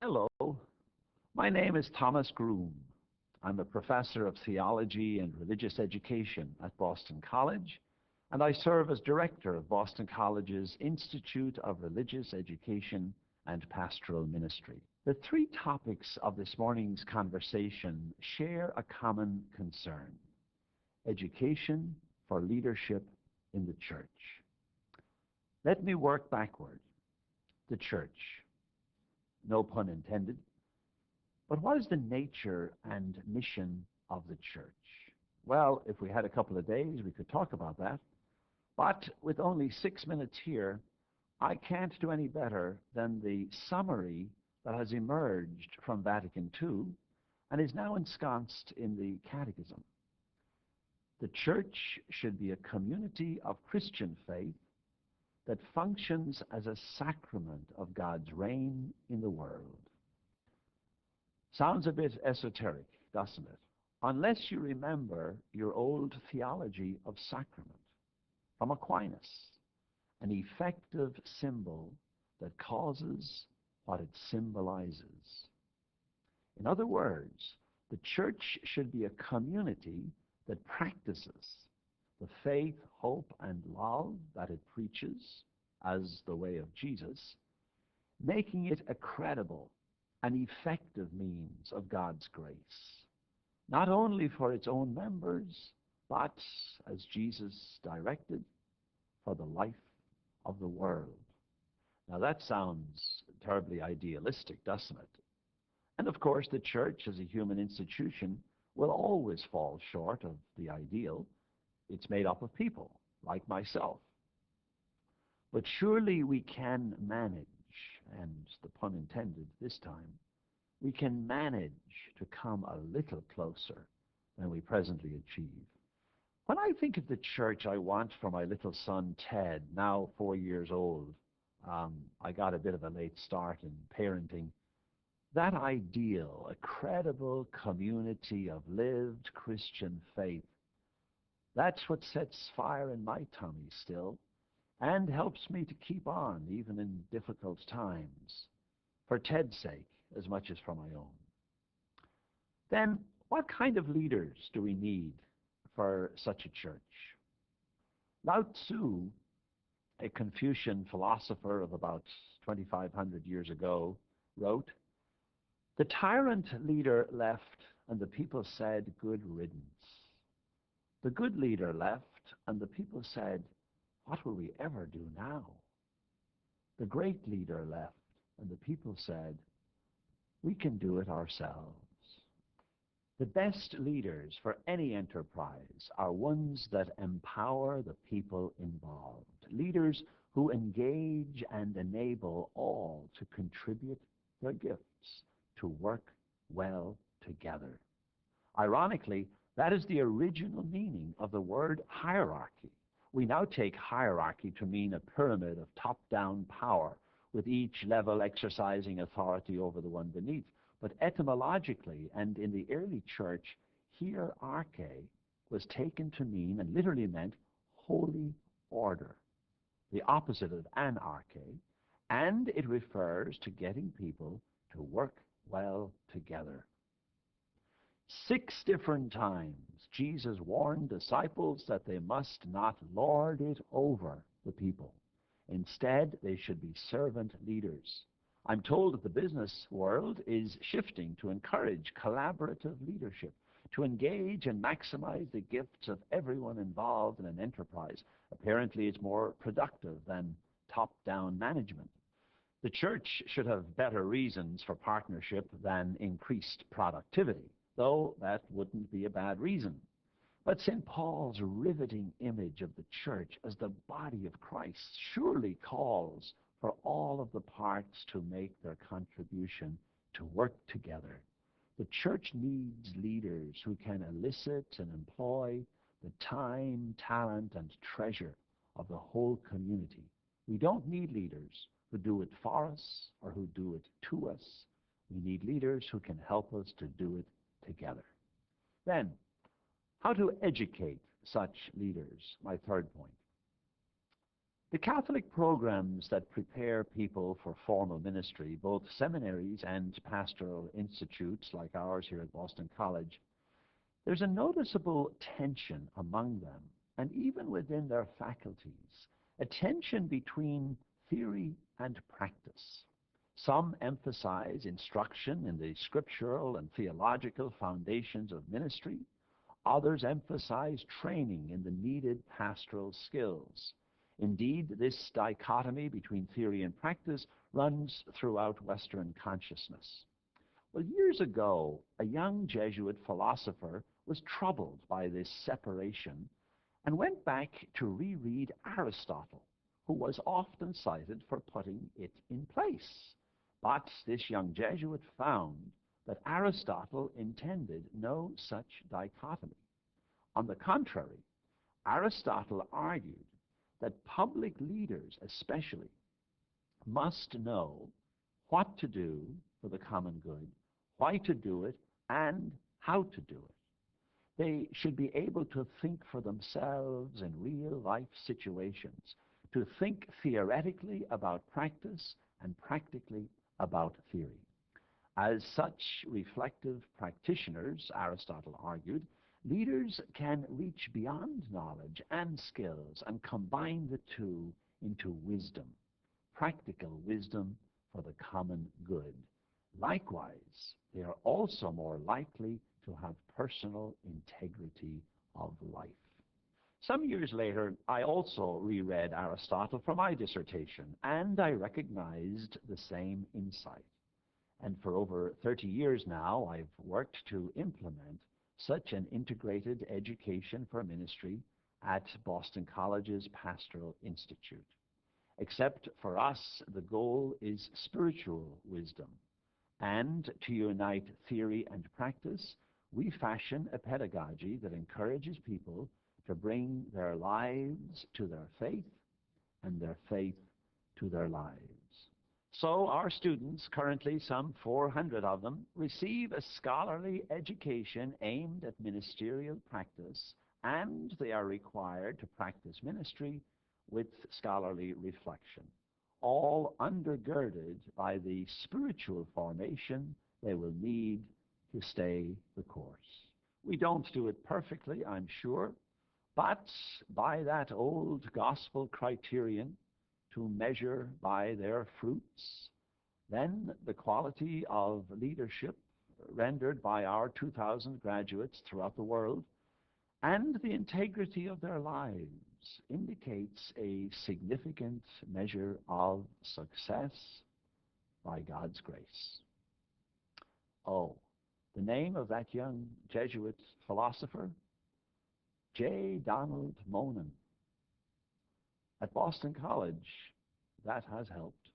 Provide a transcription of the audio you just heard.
Hello, my name is Thomas Groome. I'm a professor of theology and religious education at Boston College, and I serve as director of Boston College's Institute of Religious Education and Pastoral Ministry. The three topics of this morning's conversation share a common concern: education for leadership in the church. Let me work backward. The church. No pun intended. But what is the nature and mission of the church? Well, if we had a couple of days, we could talk about that. But with only 6 minutes here, I can't do any better than the summary that has emerged from Vatican II and is now ensconced in the Catechism. The church should be a community of Christian faith that functions as a sacrament of God's reign in the world. Sounds a bit esoteric, doesn't it? Unless you remember your old theology of sacrament from Aquinas, an effective symbol that causes what it symbolizes. In other words, the church should be a community that practices the faith, hope, and love that it preaches as the way of Jesus, making it a credible an effective means of God's grace, not only for its own members, but, as Jesus directed, for the life of the world. Now that sounds terribly idealistic, doesn't it? And of course, the church as a human institution will always fall short of the ideal. It's made up of people, like myself. But surely we can manage, and the pun intended this time, we can manage to come a little closer than we presently achieve. When I think of the church I want for my little son Ted, now 4 years old, I got a bit of a late start in parenting. That ideal, a credible community of lived Christian faith, that's what sets fire in my tummy still and helps me to keep on even in difficult times, for Ted's sake as much as for my own. Then, what kind of leaders do we need for such a church? Lao Tzu, a Confucian philosopher of about 2,500 years ago, wrote, "The tyrant leader left, and the people said, 'Good riddance.' The good leader left, and the people said, 'What will we ever do now?' The great leader left, and the people said, 'We can do it ourselves.'" The best leaders for any enterprise are ones that empower the people involved, leaders who engage and enable all to contribute their gifts to work well together. Ironically, that is the original meaning of the word hierarchy. We now take hierarchy to mean a pyramid of top-down power, with each level exercising authority over the one beneath. But etymologically and in the early church, hierarchy was taken to mean and literally meant holy order, the opposite of anarchy, and it refers to getting people to work well together. 6 different times, Jesus warned disciples that they must not lord it over the people. Instead, they should be servant leaders. I'm told that the business world is shifting to encourage collaborative leadership, to engage and maximize the gifts of everyone involved in an enterprise. Apparently, it's more productive than top-down management. The church should have better reasons for partnership than increased productivity, though that wouldn't be a bad reason. But St. Paul's riveting image of the church as the body of Christ surely calls for all of the parts to make their contribution, to work together. The church needs leaders who can elicit and employ the time, talent, and treasure of the whole community. We don't need leaders who do it for us or who do it to us. We need leaders who can help us to do it together. Then, how to educate such leaders, my third point. The Catholic programs that prepare people for formal ministry, both seminaries and pastoral institutes like ours here at Boston College, there's a noticeable tension among them, and even within their faculties, a tension between theory and practice. Some emphasize instruction in the scriptural and theological foundations of ministry. Others emphasize training in the needed pastoral skills. Indeed, this dichotomy between theory and practice runs throughout Western consciousness. Well, years ago, a young Jesuit philosopher was troubled by this separation and went back to reread Aristotle, who was often cited for putting it in place. But this young Jesuit found that Aristotle intended no such dichotomy. On the contrary, Aristotle argued that public leaders especially must know what to do for the common good, why to do it, and how to do it. They should be able to think for themselves in real-life situations, to think theoretically about practice and practically about theory. As such reflective practitioners, Aristotle argued, leaders can reach beyond knowledge and skills and combine the two into wisdom, practical wisdom for the common good. Likewise, they are also more likely to have personal integrity of life. Some years later, I also reread Aristotle for my dissertation, and I recognized the same insight. And for over 30 years now, I've worked to implement such an integrated education for ministry at Boston College's Pastoral Institute. Except for us, the goal is spiritual wisdom. And to unite theory and practice, we fashion a pedagogy that encourages people to bring their lives to their faith and their faith to their lives. So our students, currently some 400 of them, receive a scholarly education aimed at ministerial practice, and they are required to practice ministry with scholarly reflection, all undergirded by the spiritual formation they will need to stay the course. We don't do it perfectly, I'm sure, but by that old gospel criterion, to measure by their fruits, then the quality of leadership rendered by our 2,000 graduates throughout the world and the integrity of their lives indicates a significant measure of success by God's grace. Oh, the name of that young Jesuit philosopher? J. Donald Monin. At Boston College, that has helped.